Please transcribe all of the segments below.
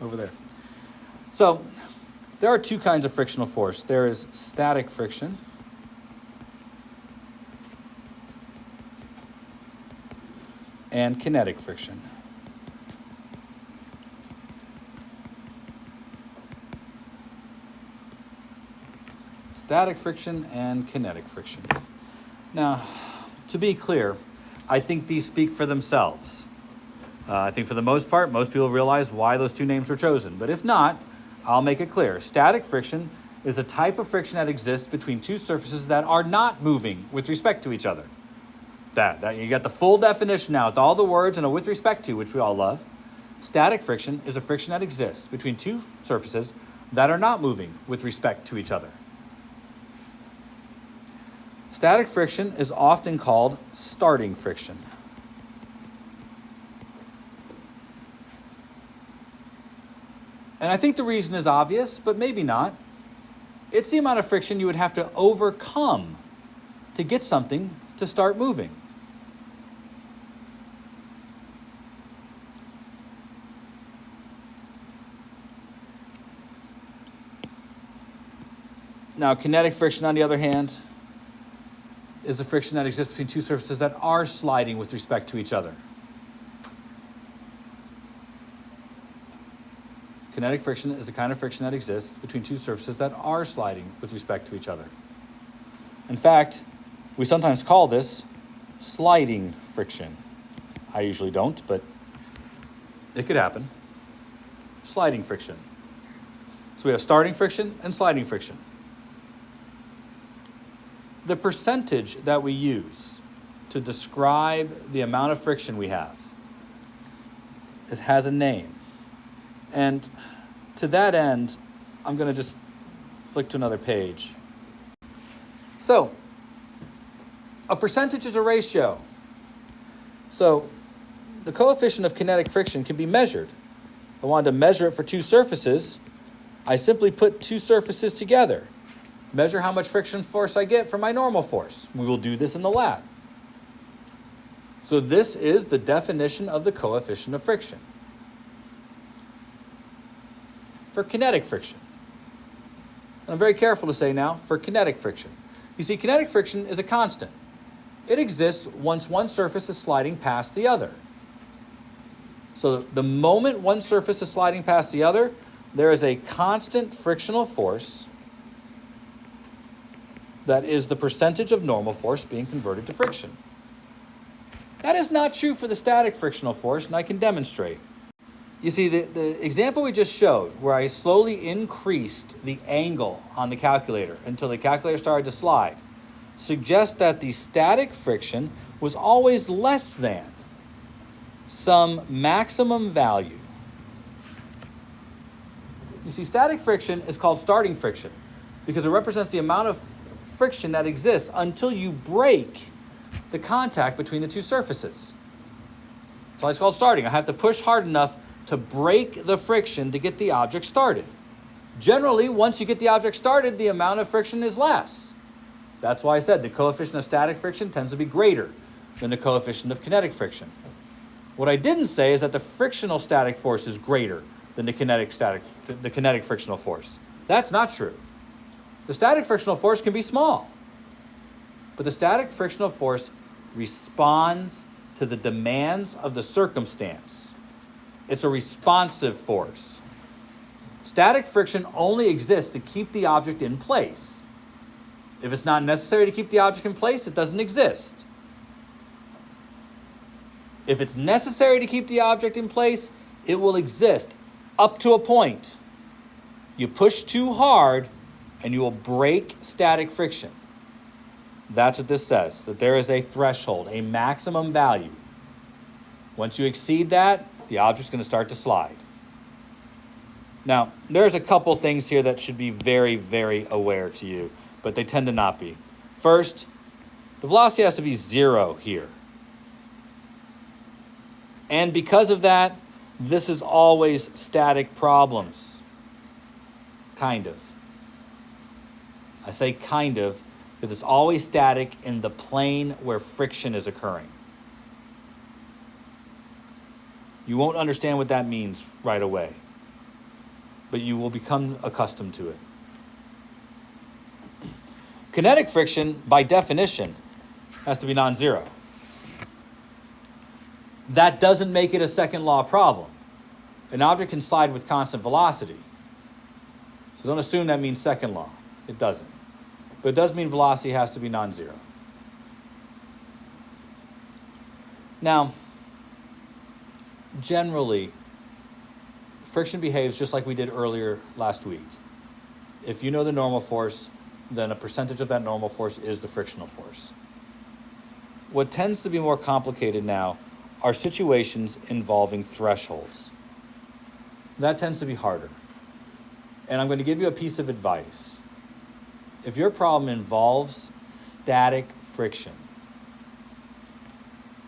over there. So there are two kinds of frictional force. There is static friction and kinetic friction. Static friction and kinetic friction. Now, to be clear, I think these speak for themselves. I think for the most part, most people realize why those two names were chosen. But if not, I'll make it clear. Static friction is a type of friction that exists between two surfaces that are not moving with respect to each other. That you got the full definition now with all the words and a with respect to, which we all love. Static friction is a friction that exists between two surfaces that are not moving with respect to each other. Static friction is often called starting friction. And I think the reason is obvious, but maybe not. It's the amount of friction you would have to overcome to get something to start moving. Now, kinetic friction, on the other hand, is a friction that exists between two surfaces that are sliding with respect to each other. Kinetic friction is the kind of friction that exists between two surfaces that are sliding with respect to each other. In fact, we sometimes call this sliding friction. I usually don't, but it could happen. Sliding friction. So we have starting friction and sliding friction. The percentage that we use to describe the amount of friction we have has a name. And to that end, I'm going to just flick to another page. So, a percentage is a ratio. So, the coefficient of kinetic friction can be measured. If I wanted to measure it for two surfaces, I simply put two surfaces together. Measure how much friction force I get from my normal force. We will do this in the lab. So this is the definition of the coefficient of friction. For kinetic friction, and I'm very careful to say now, for kinetic friction. You see, kinetic friction is a constant. It exists once one surface is sliding past the other. So the moment one surface is sliding past the other, there is a constant frictional force that is the percentage of normal force being converted to friction. That is not true for the static frictional force, and I can demonstrate. You see, the example we just showed, where I slowly increased the angle on the calculator until the calculator started to slide, suggests that the static friction was always less than some maximum value. You see, static friction is called starting friction because it represents the amount of friction that exists until you break the contact between the two surfaces. So it's called starting. I have to push hard enough to break the friction to get the object started. Generally, once you get the object started, the amount of friction is less. That's why I said the coefficient of static friction tends to be greater than the coefficient of kinetic friction. What I didn't say is that the frictional static force is greater than the kinetic frictional force. That's not true. The static frictional force can be small, but the static frictional force responds to the demands of the circumstance. It's a responsive force. Static friction only exists to keep the object in place. If it's not necessary to keep the object in place, it doesn't exist. If it's necessary to keep the object in place, it will exist up to a point. You push too hard, and you will break static friction. That's what this says, that there is a threshold, a maximum value. Once you exceed that, the object's going to start to slide. Now, there's a couple things here that should be very, very aware to you, but they tend to not be. First, the velocity has to be 0 here. And because of that, this is always static problems. Kind of. I say kind of because it's always static in the plane where friction is occurring. You won't understand what that means right away. but you will become accustomed to it. Kinetic friction, by definition, has to be non-zero. That doesn't make it a second law problem. An object can slide with constant velocity. So don't assume that means second law. It doesn't. But it does mean velocity has to be non-zero. Now, generally, friction behaves just like we did earlier last week. If you know the normal force, then a percentage of that normal force is the frictional force. What tends to be more complicated now are situations involving thresholds. That tends to be harder. And I'm going to give you a piece of advice. If your problem involves static friction,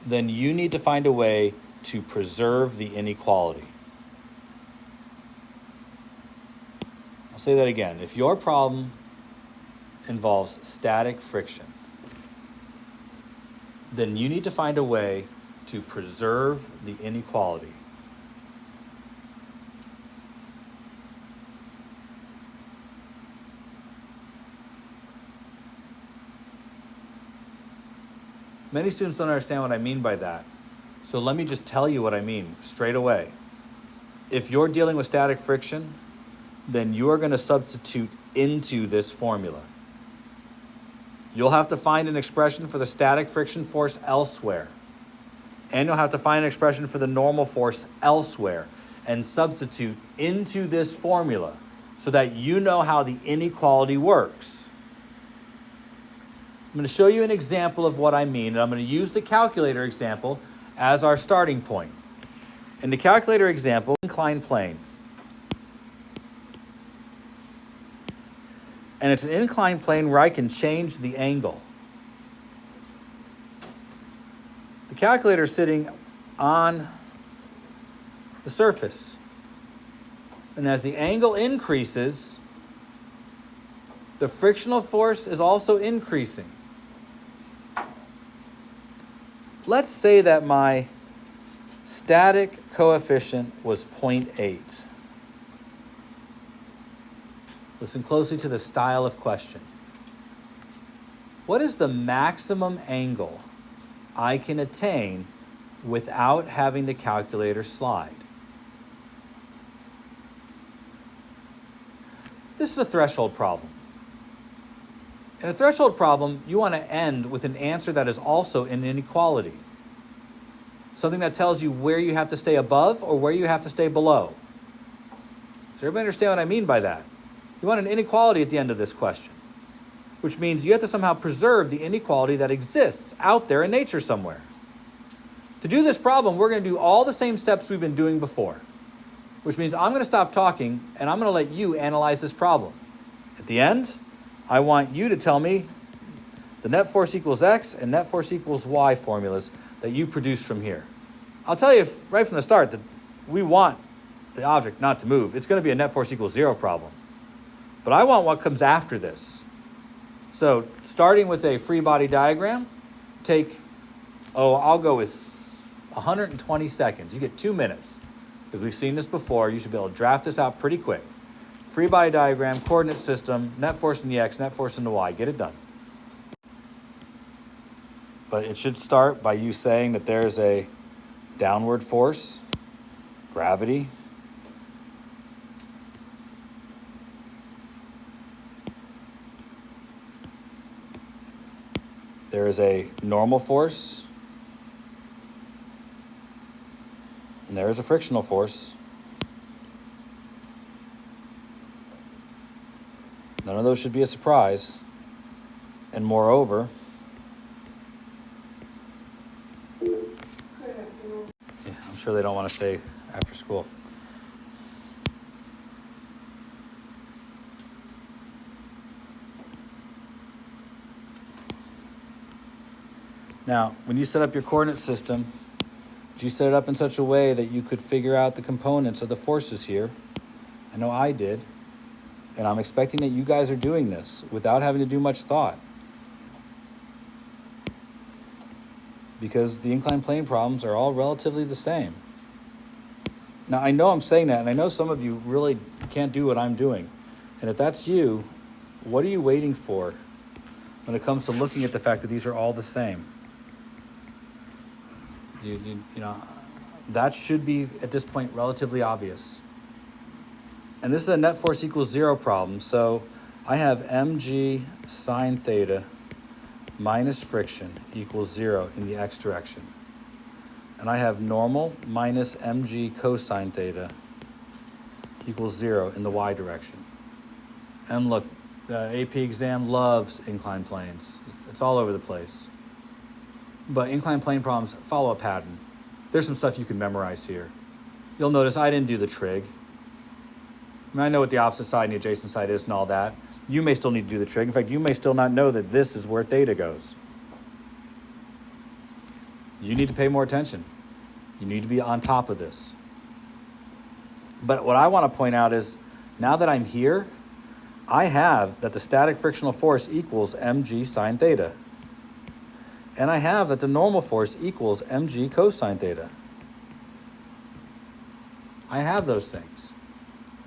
then you need to find a way to preserve the inequality. I'll say that again. If your problem involves static friction, then you need to find a way to preserve the inequality. Many students don't understand what I mean by that. So let me just tell you what I mean straight away. If you're dealing with static friction, then you are going to substitute into this formula. You'll have to find an expression for the static friction force elsewhere. And you'll have to find an expression for the normal force elsewhere and substitute into this formula so that you know how the inequality works. I'm going to show you an example of what I mean, and I'm going to use the calculator example as our starting point. In the calculator example, inclined plane. And it's an inclined plane where I can change the angle. The calculator is sitting on the surface. And as the angle increases, the frictional force is also increasing. Let's say that my static coefficient was 0.8. Listen closely to the style of question. What is the maximum angle I can attain without having the calculator slide? This is a threshold problem. In a threshold problem, you want to end with an answer that is also an inequality. Something that tells you where you have to stay above or where you have to stay below. Does everybody understand what I mean by that? You want an inequality at the end of this question, which means you have to somehow preserve the inequality that exists out there in nature somewhere. To do this problem, we're going to do all the same steps we've been doing before, which means I'm going to stop talking and I'm going to let you analyze this problem. At the end, I want you to tell me the net force equals X and net force equals Y formulas that you produce from here. I'll tell you right from the start that we want the object not to move. It's going to be a net force equals 0 problem. But I want what comes after this. So starting with a free body diagram, I'll go with 120 seconds. You get 2 minutes because we've seen this before. You should be able to draft this out pretty quick. Free body diagram, coordinate system, net force in the X, net force in the Y. Get it done. But it should start by you saying that there's a downward force, gravity. There is a normal force, and there is a frictional force. None of those should be a surprise. And moreover, I'm sure they don't want to stay after school. Now, when you set up your coordinate system, did you set it up in such a way that you could figure out the components of the forces here? I know I did. And I'm expecting that you guys are doing this without having to do much thought. Because the inclined plane problems are all relatively the same. Now, I know I'm saying that, and I know some of you really can't do what I'm doing. And if that's you, what are you waiting for when it comes to looking at the fact that these are all the same? You know, that should be, at this point, relatively obvious. And this is a net force equals 0 problem, so I have mg sine theta minus friction equals 0 in the x direction. And I have normal minus mg cosine theta equals 0 in the y direction. And look, the AP exam loves inclined planes. It's all over the place. But inclined plane problems follow a pattern. There's some stuff you can memorize here. You'll notice I didn't do the trig. I mean, I know what the opposite side and the adjacent side is and all that. You may still need to do the trig. In fact, you may still not know that this is where theta goes. You need to pay more attention. You need to be on top of this. But what I want to point out is, now that I'm here, I have that the static frictional force equals mg sine theta. And I have that the normal force equals mg cosine theta. I have those things.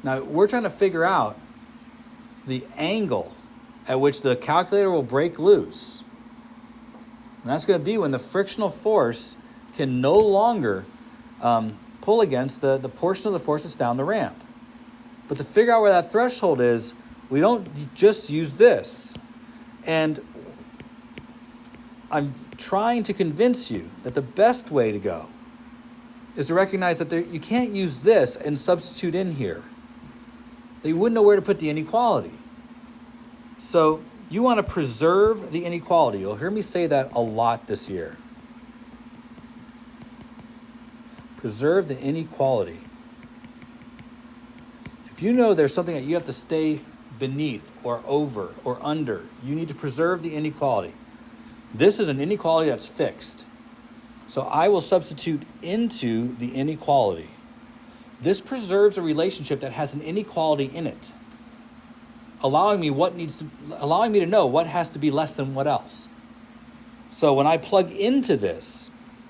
Now, we're trying to figure out the angle at which the calculator will break loose. And that's going to be when the frictional force can no longer pull against the portion of the force that's down the ramp. But to figure out where that threshold is, we don't just use this. And I'm trying to convince you that the best way to go is to recognize that you can't use this and substitute in here. They wouldn't know where to put the inequality. So you want to preserve the inequality. You'll hear me say that a lot this year. Preserve the inequality. If you know there's something that you have to stay beneath or over or under, you need to preserve the inequality. This is an inequality that's fixed. So I will substitute into the inequality. This preserves a relationship that has an inequality in it, allowing me to know what has to be less than what else. So when I plug into this,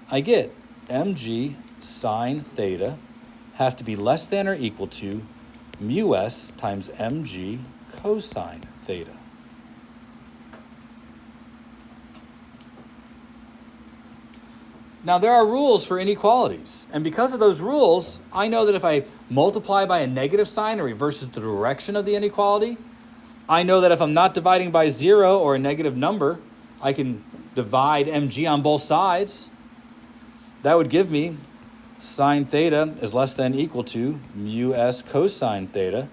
I get mg sine theta has to be less than or equal to mu s times mg cosine theta. Now, there are rules for inequalities, and because of those rules, I know that if I multiply by a negative sign, it reverses the direction of the inequality. I know that if I'm not dividing by 0 or a negative number, I can divide mg on both sides. That would give me sine theta is less than or equal to mu s cosine theta.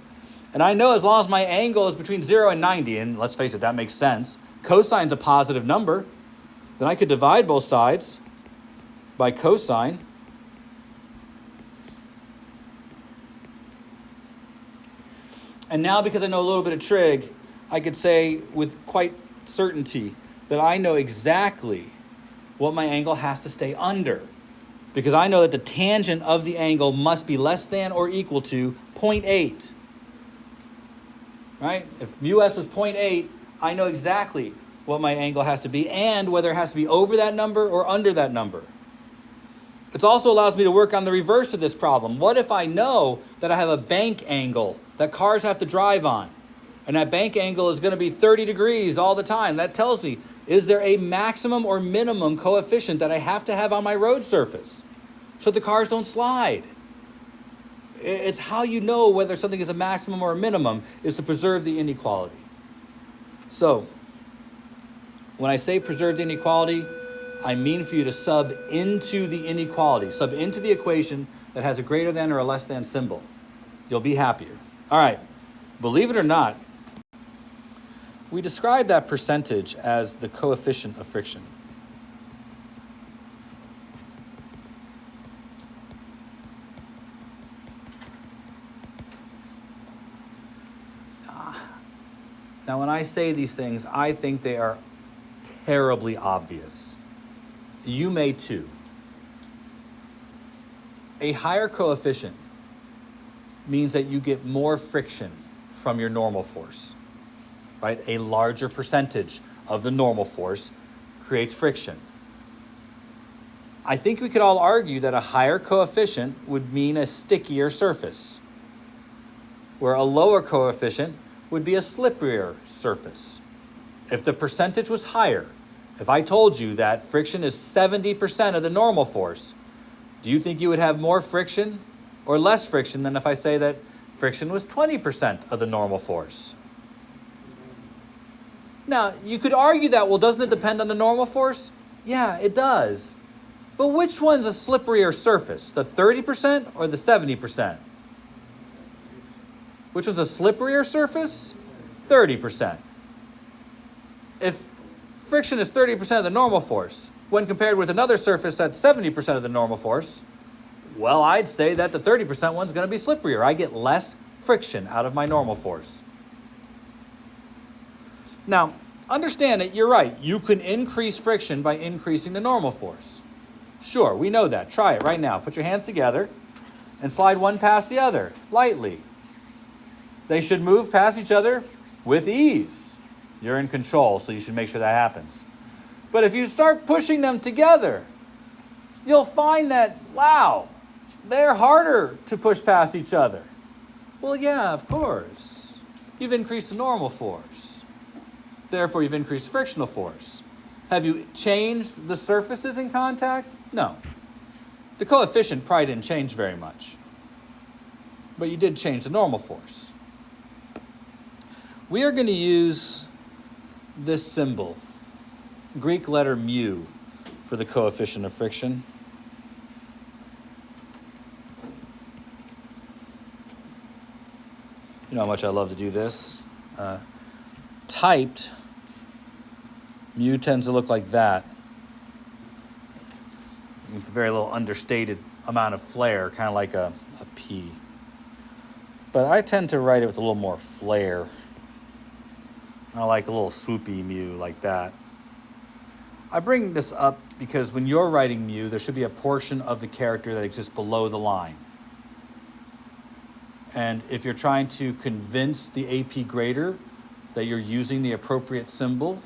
And I know as long as my angle is between 0 and 90, and let's face it, that makes sense, cosine's a positive number, then I could divide both sides by cosine. And now, because I know a little bit of trig, I could say with quite certainty that I know exactly what my angle has to stay under, because I know that the tangent of the angle must be less than or equal to 0.8. Right? If mu s is 0.8, I know exactly what my angle has to be and whether it has to be over that number or under that number. It also allows me to work on the reverse of this problem. What if I know that I have a bank angle that cars have to drive on, and that bank angle is going to be 30 degrees all the time? That tells me, is there a maximum or minimum coefficient that I have to have on my road surface so the cars don't slide? It's how you know whether something is a maximum or a minimum, is to preserve the inequality. So, when I say preserve the inequality, I mean for you to sub into the inequality, sub into the equation that has a greater than or a less than symbol. You'll be happier. All right, believe it or not, we describe that percentage as the coefficient of friction. Now, when I say these things, I think they are terribly obvious. You may too. A higher coefficient means that you get more friction from your normal force, right? A larger percentage of the normal force creates friction. I think we could all argue that a higher coefficient would mean a stickier surface, where a lower coefficient would be a slipperier surface. If the percentage was higher, if I told you that friction is 70% of the normal force, do you think you would have more friction or less friction than if I say that friction was 20% of the normal force? Now, you could argue that, well, doesn't it depend on the normal force? Yeah, it does. But which one's a slipperier surface, the 30% or the 70%? Which one's a slipperier surface? 30%. If friction is 30% of the normal force, when compared with another surface that's 70% of the normal force, well, I'd say that the 30% one's going to be slipperier. I get less friction out of my normal force. Now, understand that you're right. You can increase friction by increasing the normal force. Sure, we know that. Try it right now. Put your hands together and slide one past the other, lightly. They should move past each other with ease. You're in control, so you should make sure that happens. But if you start pushing them together, you'll find that, wow, they're harder to push past each other. Well, yeah, of course. You've increased the normal force. Therefore, you've increased frictional force. Have you changed the surfaces in contact? No. The coefficient probably didn't change very much. But you did change the normal force. We are going to use this symbol, Greek letter mu, for the coefficient of friction. You know how much I love to do this. Typed, mu tends to look like that. It's a very little understated amount of flair, kind of like a P. But I tend to write it with a little more flair. I like a little swoopy mu like that. I bring this up because when you're writing mu, there should be a portion of the character that exists below the line. And if you're trying to convince the AP grader that you're using the appropriate symbol,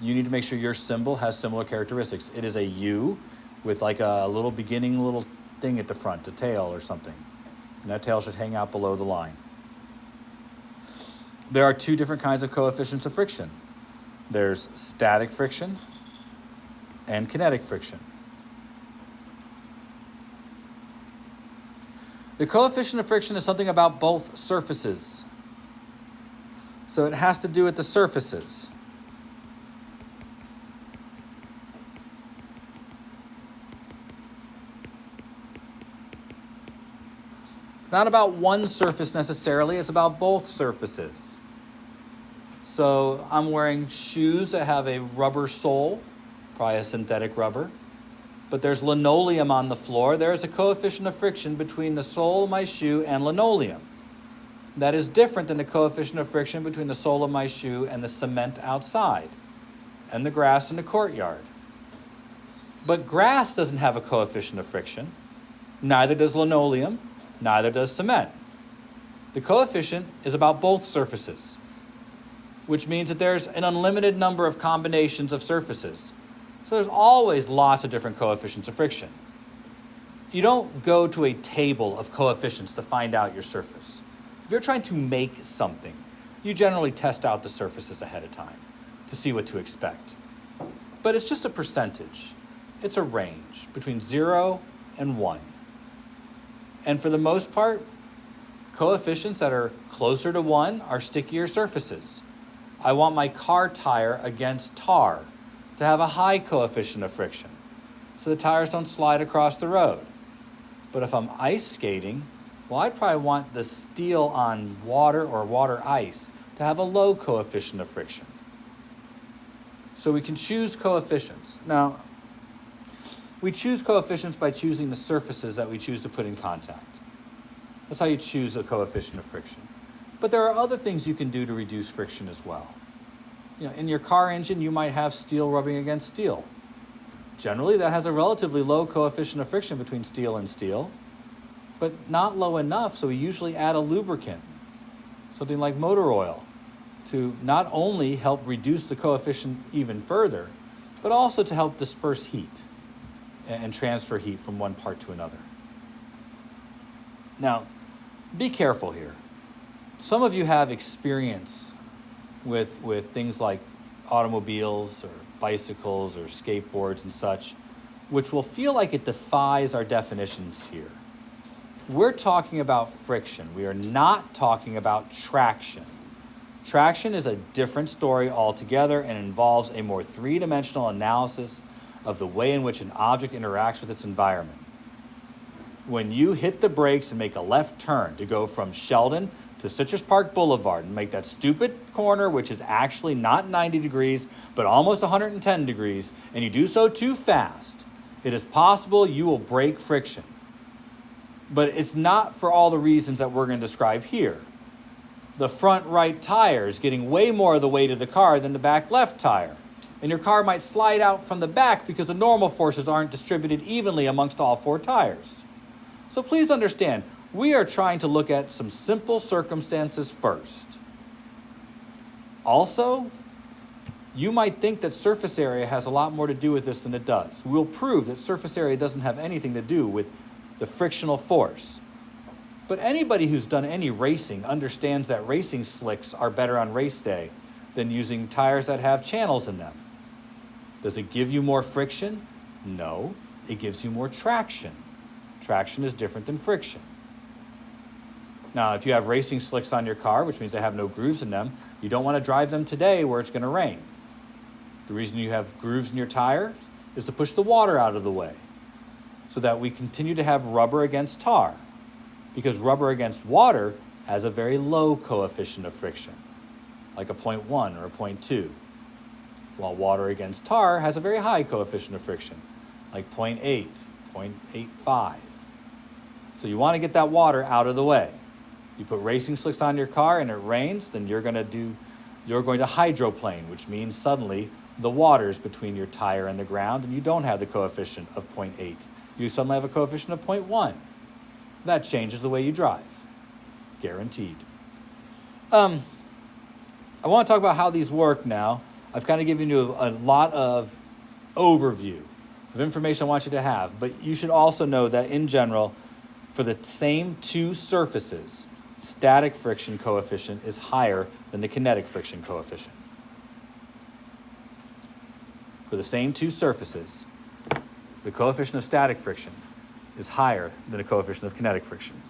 you need to make sure your symbol has similar characteristics. It is a U with like a little beginning little thing at the front, a tail or something. And that tail should hang out below the line. There are two different kinds of coefficients of friction. There's static friction and kinetic friction. The coefficient of friction is something about both surfaces. So it has to do with the surfaces. It's not about one surface necessarily, it's about both surfaces. So I'm wearing shoes that have a rubber sole, probably a synthetic rubber, but there's linoleum on the floor. There's a coefficient of friction between the sole of my shoe and linoleum. That is different than the coefficient of friction between the sole of my shoe and the cement outside, and the grass in the courtyard. But grass doesn't have a coefficient of friction. Neither does linoleum, neither does cement. The coefficient is about both surfaces, which means that there's an unlimited number of combinations of surfaces. So there's always lots of different coefficients of friction. You don't go to a table of coefficients to find out your surface. If you're trying to make something, you generally test out the surfaces ahead of time to see what to expect. But it's just a percentage. It's a range between 0 and 1. And for the most part, coefficients that are closer to 1 are stickier surfaces. I want my car tire against tar to have a high coefficient of friction, so the tires don't slide across the road. But if I'm ice skating, well, I'd probably want the steel on water or water ice to have a low coefficient of friction. So we can choose coefficients. Now, we choose coefficients by choosing the surfaces that we choose to put in contact. That's how you choose a coefficient of friction. But there are other things you can do to reduce friction as well. You know, in your car engine, you might have steel rubbing against steel. Generally, that has a relatively low coefficient of friction between steel and steel, but not low enough, so we usually add a lubricant, something like motor oil, to not only help reduce the coefficient even further, but also to help disperse heat. and transfer heat from one part to another. Now, be careful here. Some of you have experience with things like automobiles or bicycles or skateboards and such, which will feel like it defies our definitions here. We're talking about friction. We are not talking about traction. Traction is a different story altogether and involves a more three-dimensional analysis of the way in which an object interacts with its environment. When you hit the brakes and make a left turn to go from Sheldon to Citrus Park Boulevard and make that stupid corner, which is actually not 90 degrees, but almost 110 degrees, and you do so too fast, it is possible you will break friction. But it's not for all the reasons that we're going to describe here. The front right tire is getting way more of the weight of the car than the back left tire. And your car might slide out from the back because the normal forces aren't distributed evenly amongst all four tires. So please understand, we are trying to look at some simple circumstances first. Also, you might think that surface area has a lot more to do with this than it does. We'll prove that surface area doesn't have anything to do with the frictional force. But anybody who's done any racing understands that racing slicks are better on race day than using tires that have channels in them. Does it give you more friction? No, it gives you more traction. Traction is different than friction. Now, if you have racing slicks on your car, which means they have no grooves in them, you don't want to drive them today where it's going to rain. The reason you have grooves in your tires is to push the water out of the way so that we continue to have rubber against tar, because rubber against water has a very low coefficient of friction, like a 0.1 or a 0.2, while water against tar has a very high coefficient of friction, like 0.8, 0.85. So you want to get that water out of the way. You put racing slicks on your car and it rains, then you're going to hydroplane, which means suddenly the water's between your tire and the ground and you don't have the coefficient of 0.8. You suddenly have a coefficient of 0.1. That changes the way you drive. Guaranteed. I want to talk about how these work now. I've kind of given you a lot of overview of information I want you to have, but you should also know that in general, for the same two surfaces, static friction coefficient is higher than the kinetic friction coefficient. For the same two surfaces, the coefficient of static friction is higher than the coefficient of kinetic friction.